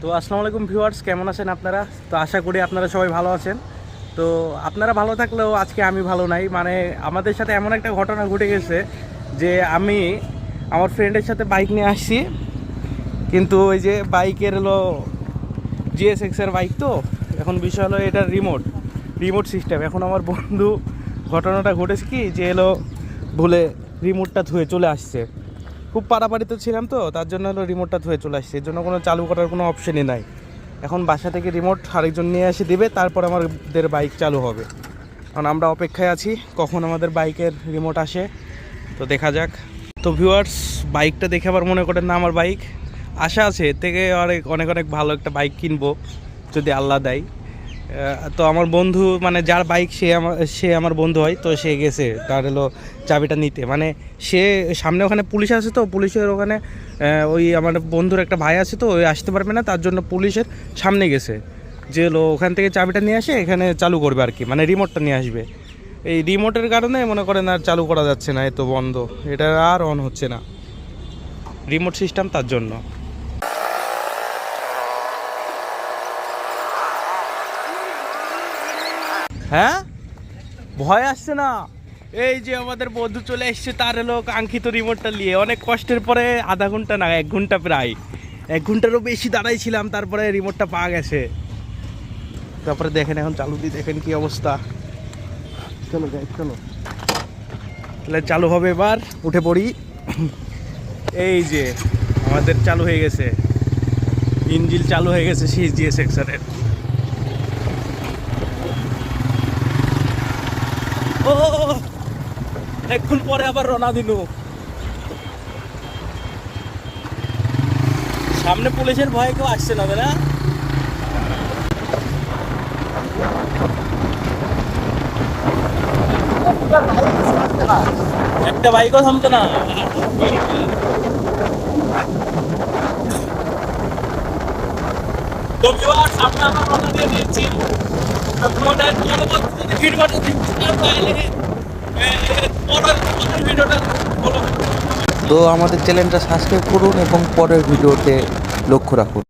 তো আসসালামু আলাইকুম ভিউয়ার্স, কেমন আছেন আপনারা? তো আশা করি আপনারা সবাই ভালো আছেন। তো আপনারা ভালো থাকলেও আজকে আমি ভালো নাই। মানে আমাদের সাথে এমন একটা ঘটনা ঘটে গেছে যে আমি আমার ফ্রেন্ডের সাথে বাইক নিয়ে আসছি, কিন্তু ওই যে বাইকের হলো GSX-এর বাইক। তো এখন বিষয় হলো এটার রিমোট সিস্টেম। এখন আমার বন্ধু ঘটনাটা ঘটেছে কি যে এলো ভুলে রিমোটটা ধুয়ে চলে আসছে। খুব পাড়াপাড়িতে ছিলাম, তো তার জন্য হলো রিমোটটা ধুয়ে চলে আসছে। এর জন্য কোনো চালু করার কোনো অপশনই নাই। এখন বাসা থেকে রিমোট আরেকজন নিয়ে এসে দিবে, তারপর আমাদের বাইক চালু হবে। কারণ আমরা অপেক্ষায় আছি কখন আমাদের বাইকের রিমোট আসে। তো দেখা যাক। তো ভিউয়ার্স, বাইকটা দেখে আবার মনে করেন না আমার বাইক, আশা আছে এর থেকে অনেক অনেক অনেক ভালো একটা বাইক কিনবো যদি আল্লাহ দেয়। তো আমার বন্ধু, মানে যার বাইক সে আমার বন্ধু হয়। তো সে গেছে তার হলো চাবিটা নিতে। মানে সে সামনে ওখানে পুলিশ আছে, তো পুলিশের ওখানে ওই আমার বন্ধুর একটা ভাই আছে, তো ওই আসতে পারবে না, তার জন্য পুলিশের সামনে গেছে যে হলো ওখান থেকে চাবিটা নিয়ে আসে এখানে চালু করবে আর কি, মানে রিমোটটা নিয়ে আসবে। এই রিমোটের কারণে মনে করেন আর চালু করা যাচ্ছে না, এত বন্ধ, এটা আর অন হচ্ছে না রিমোট সিস্টেম, তার জন্য। হ্যাঁ, ভয় আসছে না? এই যে আমাদের বন্ধু চলে এসছে, তার হলো কাঙ্ক্ষিত রিমোটটা নিয়ে অনেক কষ্টের পরে আধা ঘন্টা না 1 ঘন্টা, প্রায় 1 ঘন্টারও বেশি দাঁড়াইছিলাম, তারপরে রিমোটটা পাওয়া গেছে। তারপরে দেখেন এখন চালু দিয়ে দেখেন কি অবস্থা। চলো যাই, চলো তাহলে চালু হবে। এবার উঠে পড়ি। এই যে আমাদের চালু হয়ে গেছে, ইঞ্জিন চালু হয়ে গেছে সেই GSX-এর। ও এখন পরে আবার রওনা দিনু। সামনে পুলিশের ভয়ে কেউ আসছে না, তাই না? একটা বাইকও থামতো না। তো ভিউয়ার্স, সামনে আমরা রওনা দিয়ে দিয়েছি। আপনাদের পরবর্তীতে ভিডিওটা দেখতে চাইলে পরের ভিডিওটা ফলো করুন। তো আমাদের চ্যানেলটা সাবস্ক্রাইব করুন এবং পরের ভিডিওতে লক্ষ্য রাখুন।